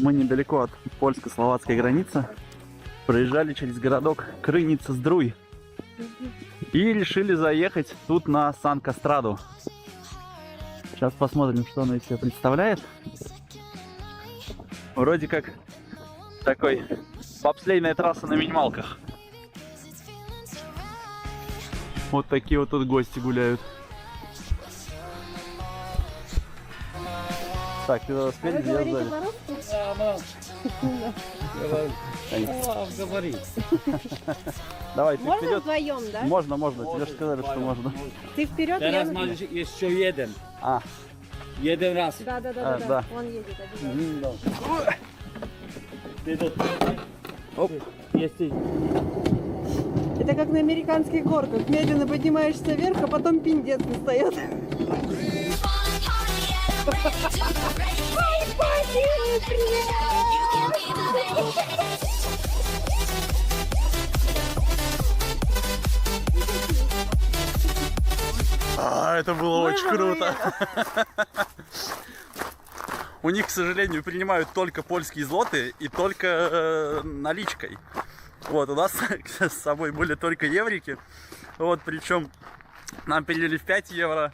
Мы недалеко от польско-словацкой границы проезжали через городок Крыница-Здруй и решили заехать тут на Сан-Костраду. Сейчас посмотрим, что она из себя представляет. Вроде как такой бобслейная трасса на минималках. Вот такие вот тут гости гуляют. Так, ты туда спереди, я сзади. Говори. Давай, ты Можно вперед. вдвоем, да? Можно, можно. Тебе же сказали, что можно. Ты вперед, я Teraz назад. masz jeszcze jeden. А, Jeden raz. Да, да, А, да, да. да. Он едет обязательно. Ty do... оп. Jesteś... Это как на американских горках. Медленно поднимаешься вверх, а потом пиндец достает. Это было очень круто. У них, к сожалению, принимают только польские злоты и только наличкой. Вот, у нас с собой были только еврики. Вот, причем нам перевели в 5 евро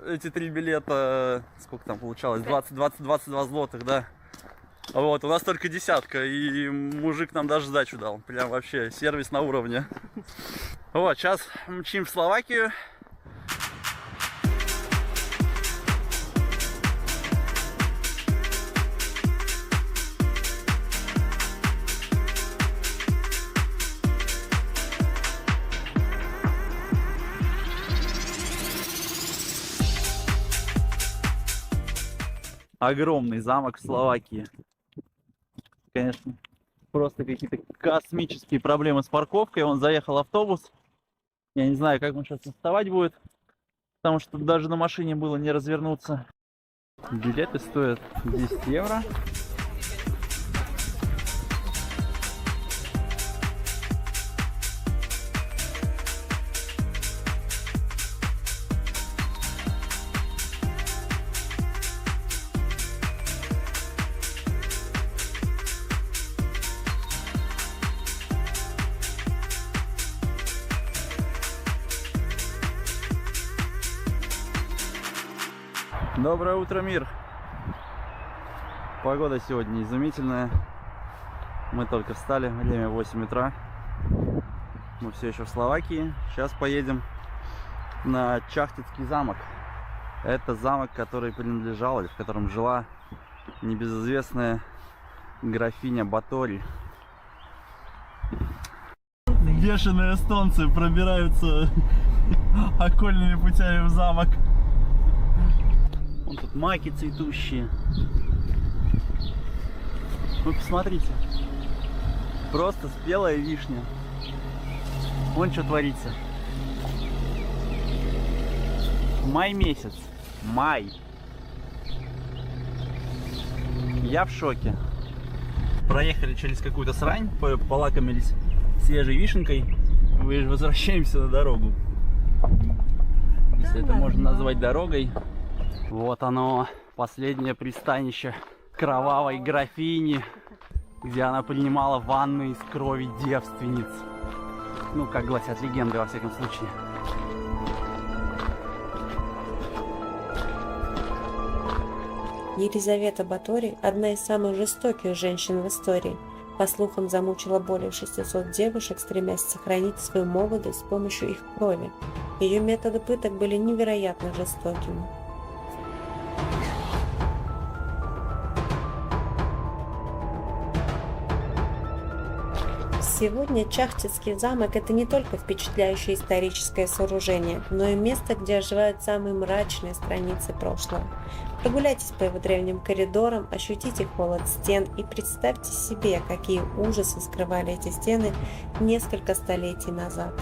эти 3 билета. Сколько там получалось? 22 злотых, да. Вот, у нас только десятка, и мужик нам даже сдачу дал. Прям вообще сервис на уровне. Вот, сейчас мчим в Словакию. Огромный замок в Словакии. Конечно, просто какие-то космические проблемы с парковкой. Он заехал автобус. Я не знаю, как он сейчас вставать будет, потому что даже на машине было не развернуться. Билеты стоят 10 евро. Доброе утро, мир! Погода сегодня изумительная. Мы только встали, время 8 утра. Мы все еще в Словакии. Сейчас поедем на Чахтицкий замок. Это замок, который принадлежал, или в котором жила небезызвестная графиня Батори. Бешеные эстонцы пробираются окольными путями в замок. Вон тут маки цветущие. Вы посмотрите. Просто спелая вишня. Вон что творится. Май месяц. Май. Я в шоке. Проехали через какую-то срань, полакомились свежей вишенкой. Возвращаемся на дорогу. Если это можно назвать дорогой. Вот оно, последнее пристанище кровавой графини, где она принимала ванны из крови девственниц. Ну, как гласят легенды, во всяком случае. Елизавета Батори – одна из самых жестоких женщин в истории. По слухам, замучила более 600 девушек, стремясь сохранить свою молодость с помощью их крови. Ее методы пыток были невероятно жестокими. Сегодня Чахтицкий замок – это не только впечатляющее историческое сооружение, но и место, где оживают самые мрачные страницы прошлого. Прогуляйтесь по его древним коридорам, ощутите холод стен и представьте себе, какие ужасы скрывали эти стены несколько столетий назад.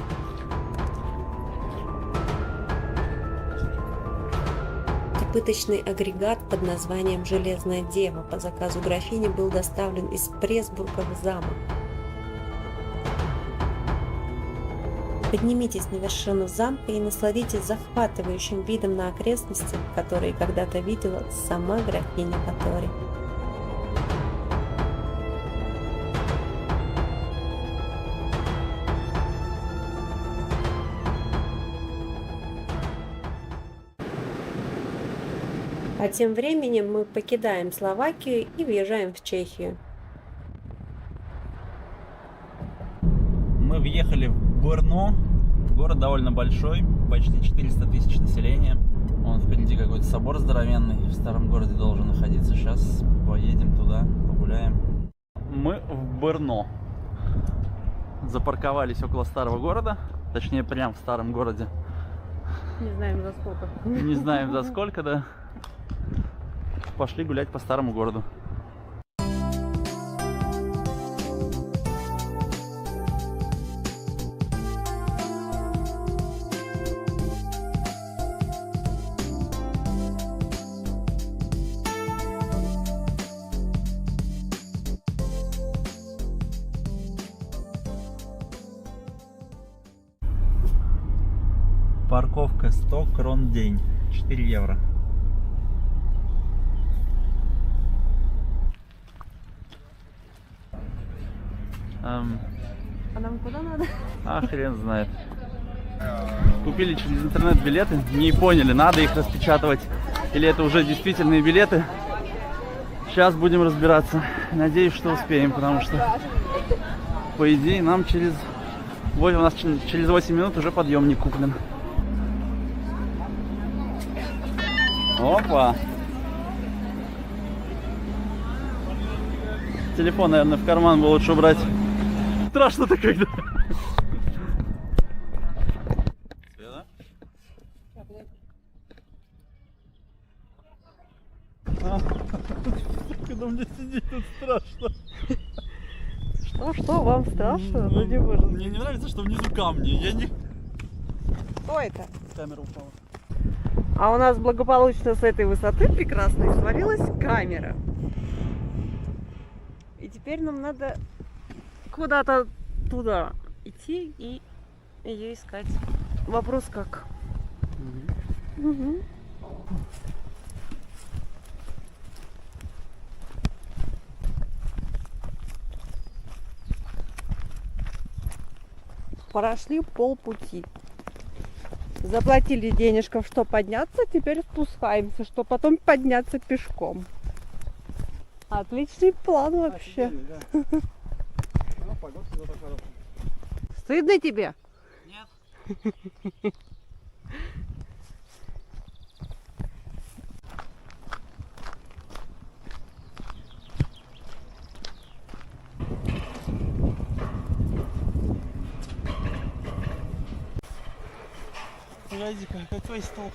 Пыточный агрегат под названием «Железная дева» по заказу графини был доставлен из Пресбурга в замок. Поднимитесь на вершину замка и насладитесь захватывающим видом на окрестности, которые когда-то видела сама графиня Батори. А тем временем мы покидаем Словакию и въезжаем в Чехию. Мы въехали в Брно. Город довольно большой, почти 400 тысяч населения. Вон впереди какой-то собор здоровенный в старом городе должен находиться. Сейчас поедем туда, погуляем. Мы в Брно. Запарковались около старого города. Точнее, прям в старом городе. Не знаем за сколько. Не знаем за сколько, да. Пошли гулять по старому городу. Парковка 100 крон в день, 4 евро. А нам куда надо? А хрен знает. Купили через интернет билеты, не поняли, надо их распечатывать или это уже действительные билеты. Сейчас будем разбираться. Надеюсь, что успеем, потому что по идее нам у нас через 8 минут уже подъемник куплен. Опа! Телефон, наверное, в карман было лучше убрать. Страшно-то когда. Света? Когда мне сидеть тут страшно. Что, вам страшно? Ну не может. Мне не нравится, что внизу камни. Я не... Что это? Камера упала. А у нас благополучно с этой высоты прекрасной свалилась камера. И теперь нам надо куда-то туда идти и ее искать. Вопрос как? Угу. Прошли полпути. Заплатили денежков, что подняться, теперь спускаемся, что потом подняться пешком. Отличный план вообще. Стыдно тебе? Нет. Погоди-ка, какой столб?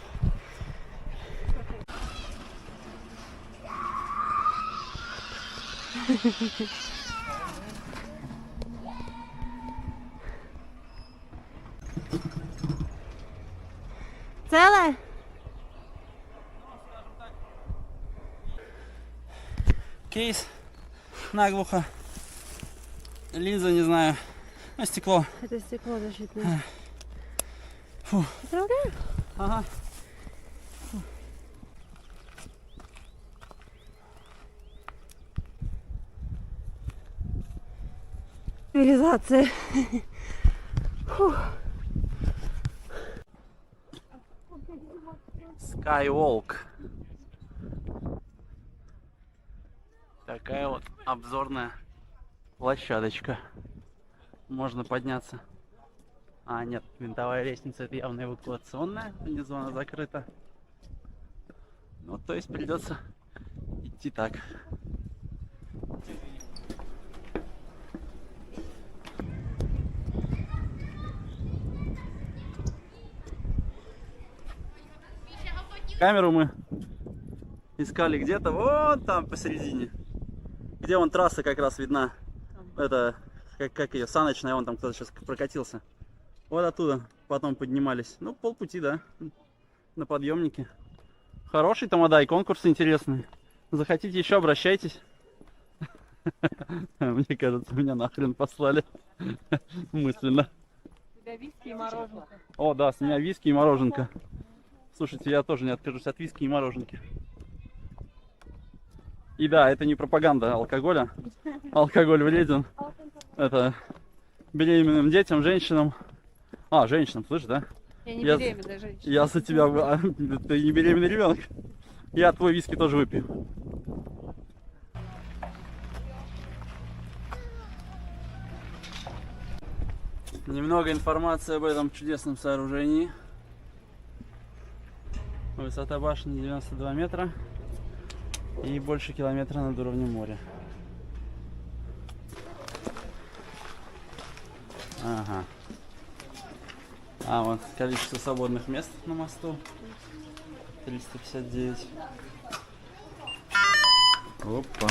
Целая? Кейс наглухо. Линза, не знаю. Ну, стекло. Это стекло защитное. Фу. Поздравляю. Ага. Цивилизация. Skywalk. Такая вот обзорная площадочка. Можно подняться. А, нет, винтовая лестница, это явно эвакуационная. Внизу она закрыта. Ну, то есть придется идти так. Камеру мы искали где-то вот там посередине, где вон трасса как раз видна. Это как ее, саночная, вон там кто-то сейчас прокатился. Вот оттуда потом поднимались. Ну, полпути, да, на подъемнике. Хороший тамада и конкурс интересный. Захотите еще, обращайтесь. Мне кажется, меня нахрен послали мысленно. У тебя виски и мороженка. О, да, с меня виски и мороженка. Слушайте, я тоже не откажусь от виски и мороженки. И да, это не пропаганда алкоголя. Алкоголь вреден. Это беременным детям, женщинам. А, женщинам, слышишь, да? Я не беременная женщина. Я за тебя... Ты не беременный ребенок. Я твой виски тоже выпью. Немного информации об этом чудесном сооружении. Высота башни 92 метра и больше километра над уровнем моря. Ага. А вот количество свободных мест на мосту 359. Опа.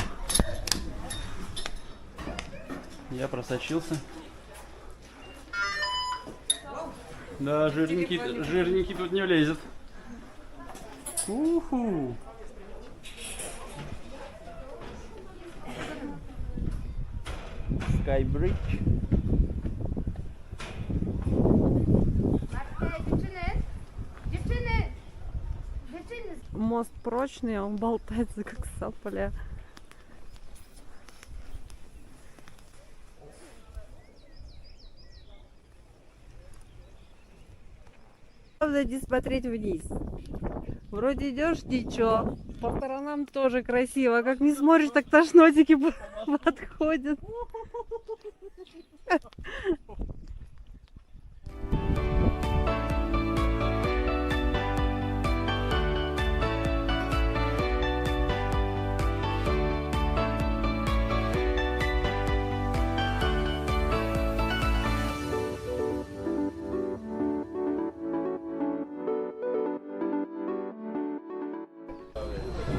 Я просочился. Да, жирненький тут не влезет. Уху. Skybridge. Dziewczyny! Мост прочный, а он болтается, как сопля. Главное не смотреть вниз. Вроде идешь, ничего. По сторонам тоже красиво. А как не смотришь, так тошнотики подходят.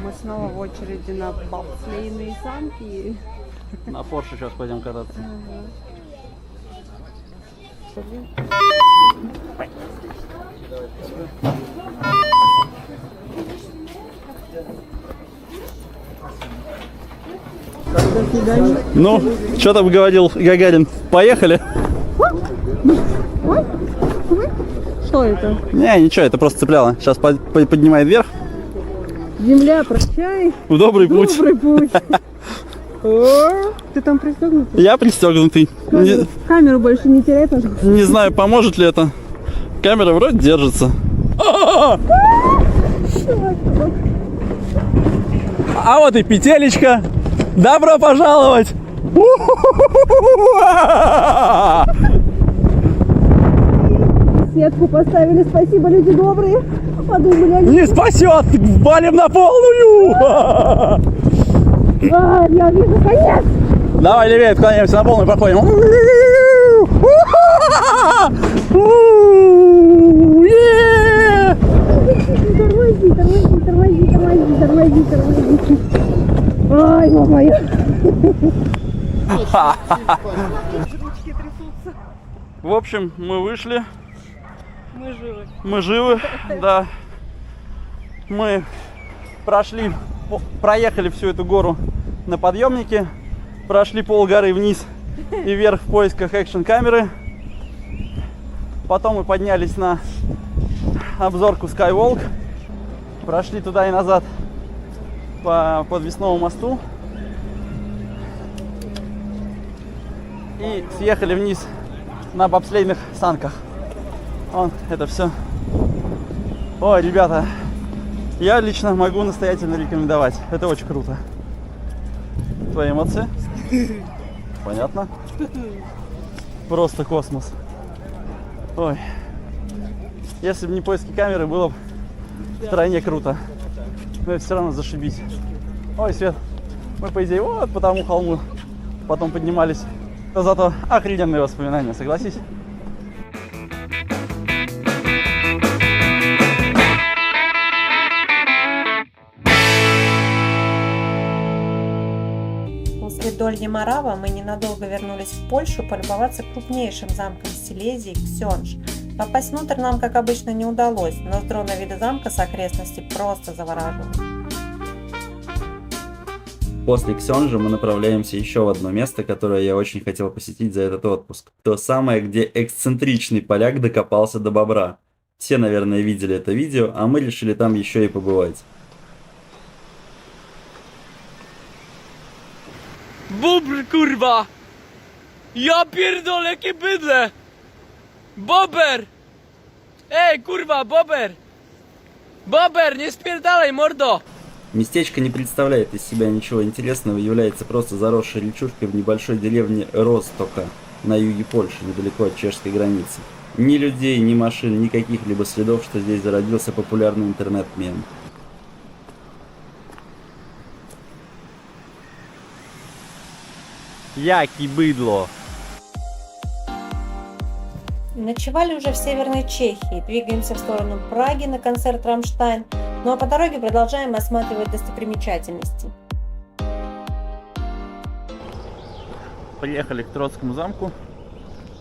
Мы снова в очереди на бобслейные санки. На Порше сейчас пойдем кататься. Ну, что там говорил Гагарин? Поехали? Что это? Не, ничего, это просто цепляло. Сейчас поднимает вверх. Земля, прощай. В добрый путь. Добрый путь. О, ты там пристегнут? Я пристегнутый. Камеру больше не теряй, пожалуйста. Не знаю, поможет ли это. Камера вроде держится. А вот и петелечка. Добро пожаловать! Сетку поставили, спасибо, люди добрые. Подумали, они... Не спасет! Валим на полную! А, я вижу конец! Давай левее, отклоняемся на полную, проходим. Тормози. Ай, мама моя. Ручки трясутся. В общем, мы вышли. Мы живы. Мы живы, да. Мы проехали всю эту гору на подъемнике, прошли полгоры вниз и вверх в поисках экшн-камеры. Потом мы поднялись на обзорку Skywalk, прошли туда и назад по подвесному мосту и съехали вниз на бобслейных санках. Вон, это все. Ой, ребята, я лично могу настоятельно рекомендовать. Это очень круто. Твои эмоции? Понятно? Просто космос. Ой. Если бы не поиски камеры, было бы втройне круто. Но все равно зашибись. Ой, Свет, мы по идее вот по тому холму потом поднимались. Но зато охрененные воспоминания, согласись? После Дольни Марава мы ненадолго вернулись в Польшу полюбоваться крупнейшим замком Силезии Ксёндж. Попасть внутрь нам, как обычно, не удалось, но с дрона виды замка с окрестностей просто завораживал. После Ксёнджа мы направляемся еще в одно место, которое я очень хотел посетить за этот отпуск. То самое, где эксцентричный поляк докопался до бобра. Все, наверное, видели это видео, а мы решили там еще и побывать. Bobr, kurwa! Ja pierdolę, jakie bydle! Bober! Ej, kurwa, bober! Bober, nie spierdalaj, mordo! Местечко не представляет из себя ничего интересного, является просто заросшей речушкой в небольшой деревне Ростока на юге Польши, недалеко от чешской границы. Ни людей, ни машин, ни каких-либо следов, что здесь зародился популярный интернет-мем. Яки быдло. Ночевали уже в Северной Чехии, двигаемся в сторону Праги на концерт «Рамштайн», ну а по дороге продолжаем осматривать достопримечательности. Приехали к Троцкому замку.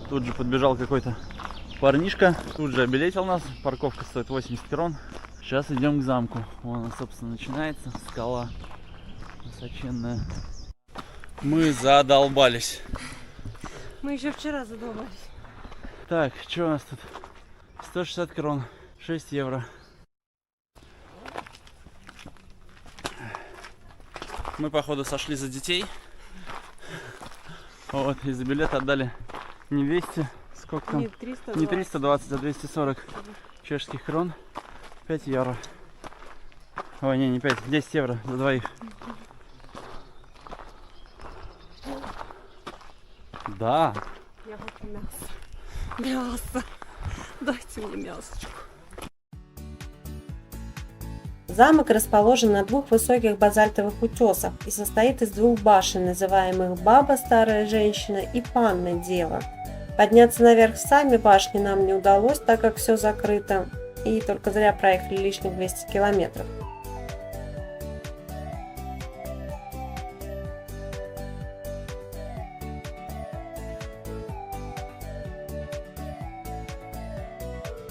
Тут же подбежал какой-то парнишка. Тут же обилетил нас. Парковка стоит 80 крон. Сейчас идем к замку. Вон она, собственно, начинается. Скала высоченная. Мы задолбались. Мы еще вчера задумались. Так, что у нас тут? 160 крон. 6 евро. Мы, походу, сошли за детей. Вот, и за билет отдали не 200, сколько там? Не 320. Не 320, а 240 чешских крон. 5 евро. Ой, не 5, 10 евро за двоих. Да. Я хочу мясо. Мясо. Дайте мне мясочку. Замок расположен на двух высоких базальтовых утесах и состоит из двух башен, называемых Баба, старая женщина, и Панна, дева. Подняться наверх в сами башни нам не удалось, так как все закрыто, и только зря проехали лишних 200 километров.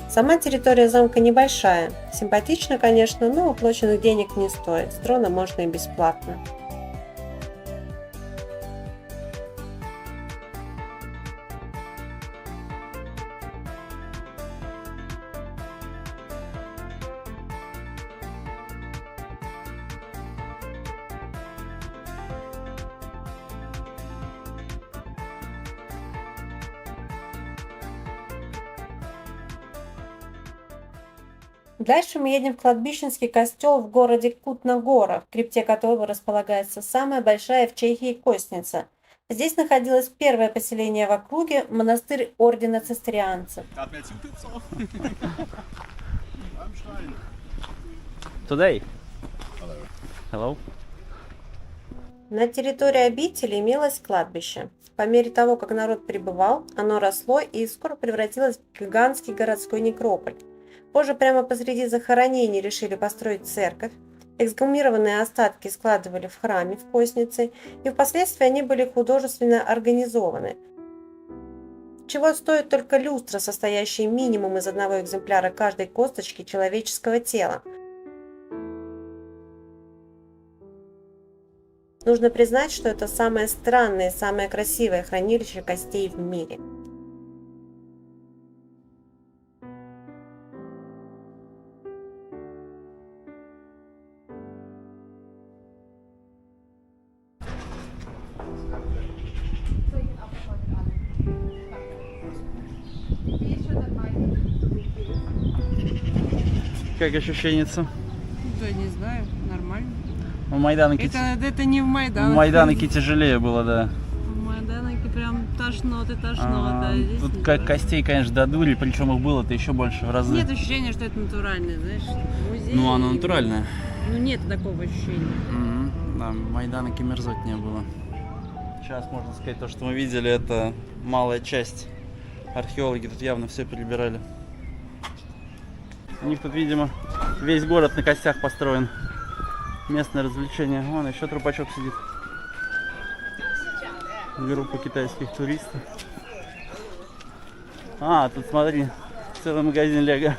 Сама территория замка небольшая. Симпатично, конечно, но уплаченных денег не стоит. С дрона можно и бесплатно. Дальше мы едем в кладбищенский костел в городе Кутна-Гора, в крипте которого располагается самая большая в Чехии костница. Здесь находилось первое поселение в округе, монастырь ордена цистерианцев. Today. Hello. На территории обители имелось кладбище. По мере того, как народ прибывал, оно росло и скоро превратилось в гигантский городской некрополь. Позже прямо посреди захоронений решили построить церковь. Эксгумированные остатки складывали в храме в костнице, и впоследствии они были художественно организованы. Чего стоит только люстра, состоящая минимум из одного экземпляра каждой косточки человеческого тела. Нужно признать, что это самое странное и самое красивое хранилище костей в мире. Как ощущение-то? Да не знаю, нормально. В Майданоке, Это не в в Майдане. Майданоке тяжелее было, да. В Майданоке прям тошнот и тошнот, А, да. Здесь тут не как знаю. костей, конечно, додули, причем их было-то еще больше в разы. Нет ощущения, что это натуральное, знаешь. Музей. Ну, оно натуральное. Ну нет такого ощущения. Да, в Майданоке мерзотнее было. Сейчас можно сказать, то, что мы видели, это малая часть. Археологи тут явно все перебирали. У них тут, видимо, весь город на костях построен. Местное развлечение. Вон еще трупачок сидит. Группа китайских туристов. А, тут смотри, целый магазин Лего.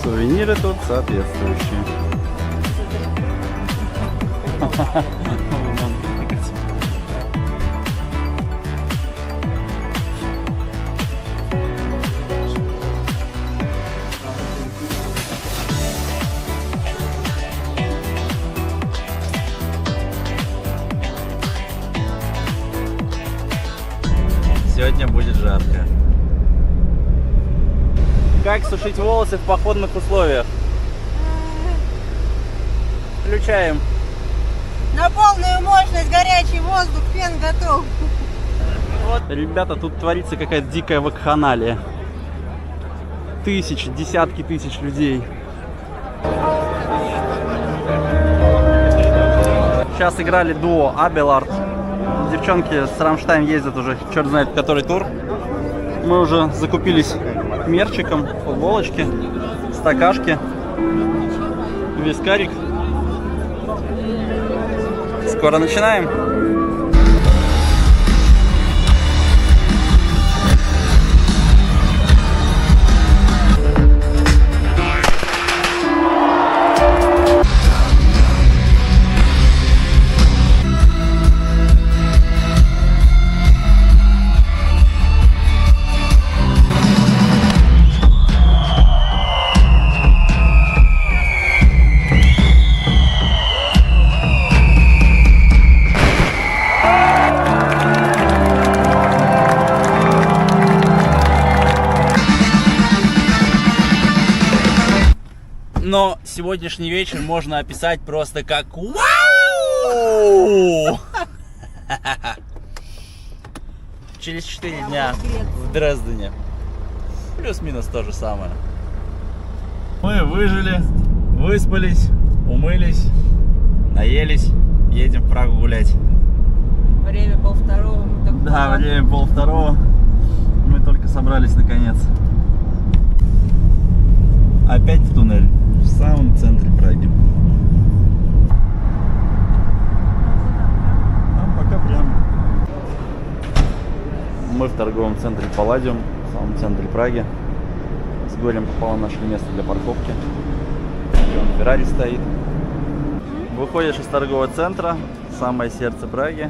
Сувениры тут соответствующие. Сегодня будет жарко. Как сушить волосы в походных условиях? Включаем. На полную мощность горячий воздух, фен готов. Ребята, тут творится какая-то дикая вакханалия. Тысячи, десятки тысяч людей. Сейчас играли дуо Абелард. Девчонки с Рамштайн ездят уже, черт знает, который тур. Мы уже закупились мерчиком, футболочки, стакашки, вискарик. Скоро начинаем. Но сегодняшний вечер можно описать просто как вау! Через 4 дня в Дрездене. Плюс-минус то же самое. Мы выжили, выспались, умылись, наелись, едем в Прагу гулять. Время 1:30. Да, время 1:30. Мы только собрались наконец. Опять в туннель. В самом центре Праги. Там пока прям. Мы в торговом центре Палладиум, в самом центре Праги. С горем пополам нашли место для парковки. Вон Феррари стоит. Выходишь из торгового центра, самое сердце Праги.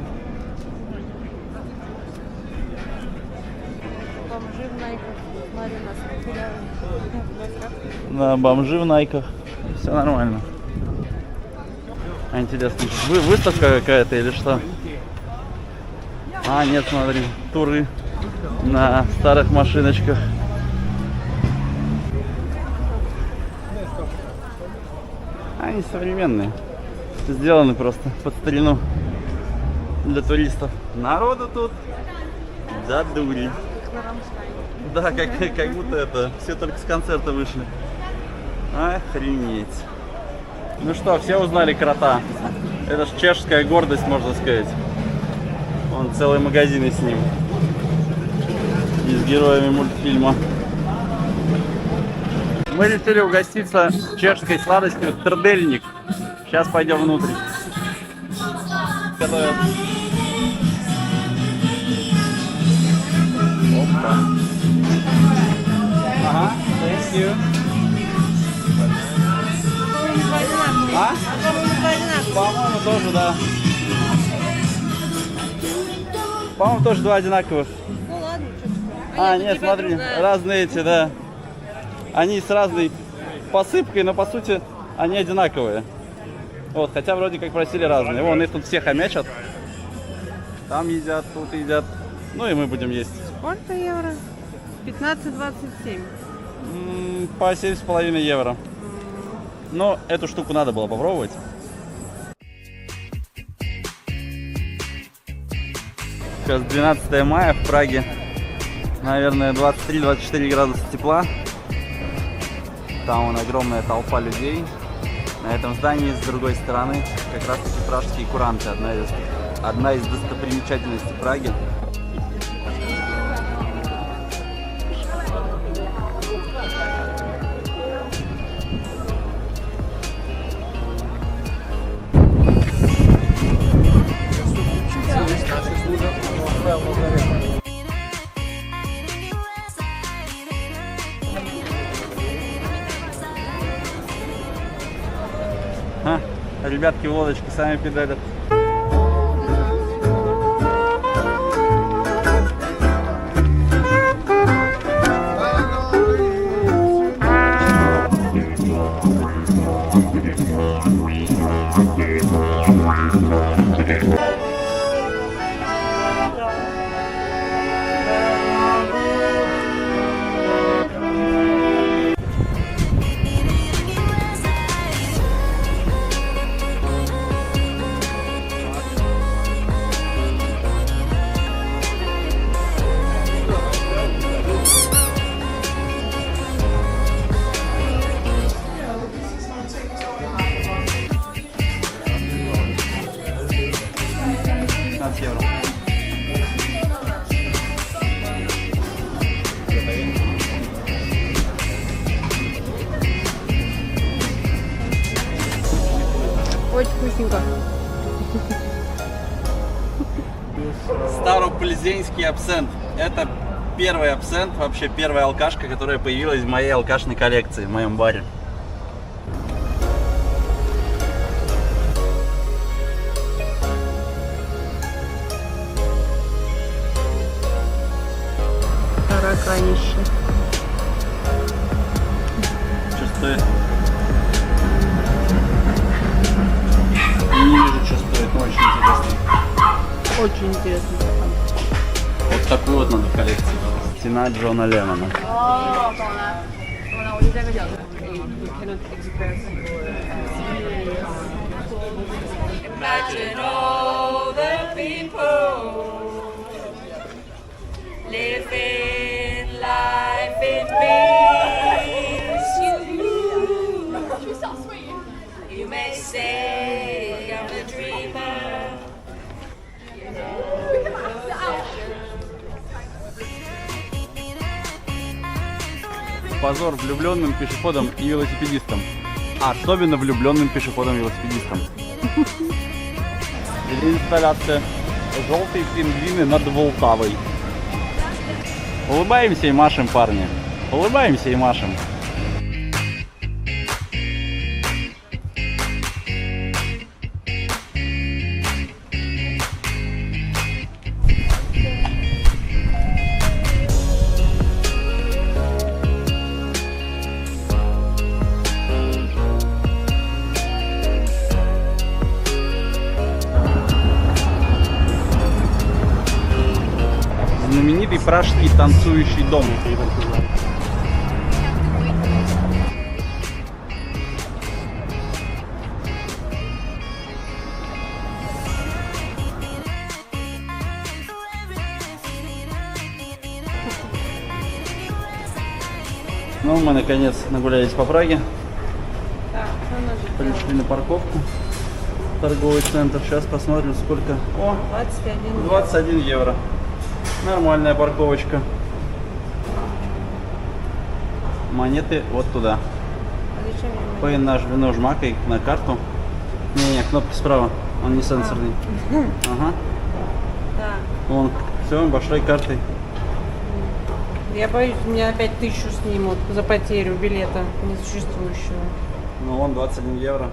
На бомжи в найках. Все нормально. А интересно, выставка какая-то или что? А, нет, смотри, туры на старых машиночках. Они современные. Сделаны просто под старину для туристов. Народу тут да дури. Да, как будто это, все только с концерта вышли. Охренеть. Ну что, все узнали крота. Это ж чешская гордость, можно сказать. Вон целый магазин и с ним. И с героями мультфильма. Мы решили угоститься чешской сладостью трдельник. Сейчас пойдем внутрь. Готовят. Опа. Ага, thank you. А? По-моему, тоже, да. По-моему, тоже два одинаковых. Ну ладно, А, нет, смотри, разные эти, да. Они с разной посыпкой, но по сути они одинаковые. Вот, хотя вроде как просили разные. Вон, их тут все хомячат. Там едят, тут едят. Ну и мы будем есть. Сколько евро? 15,27. По 7,5 евро. Но эту штуку надо было попробовать. Сейчас 12 мая в Праге. Наверное, 23-24 градуса тепла. Там вон огромная толпа людей. На этом здании с другой стороны как раз таки пражские куранты. Одна из достопримечательностей Праги. Ребятки в лодочке сами педалят. девчонка. Староплезенский абсент. Это первый абсент, вообще первая алкашка, которая появилась в моей алкашной коллекции, в моем баре. Тараканище. Что стоит? Не вижу, что стоит, но очень интересно. Очень интересно. Вот такую вот надо коллекцию. Цена Джона Леннона. Imagine all the people living life in peace. You may say I'm a dreamer. Позор влюбленным пешеходам и велосипедистам. Особенно влюбленным пешеходам и велосипедистам. Инсталляция. Желтые пингвины над Волтавой. Улыбаемся и машем, парни. Улыбаемся и машем. Знаменитый пражский танцующий дом. Ну, мы наконец нагулялись по Праге. Пришли на парковку. Торговый центр. Сейчас посмотрим, сколько. О, 21 евро. Нормальная парковочка. Монеты вот туда. Пэй нажмакай на карту. Не, кнопка справа. Он не сенсорный. Ага. Вон, все, пошли картой. Я боюсь, меня опять 1000 снимут за потерю билета несуществующего. Ну, вон 21 евро.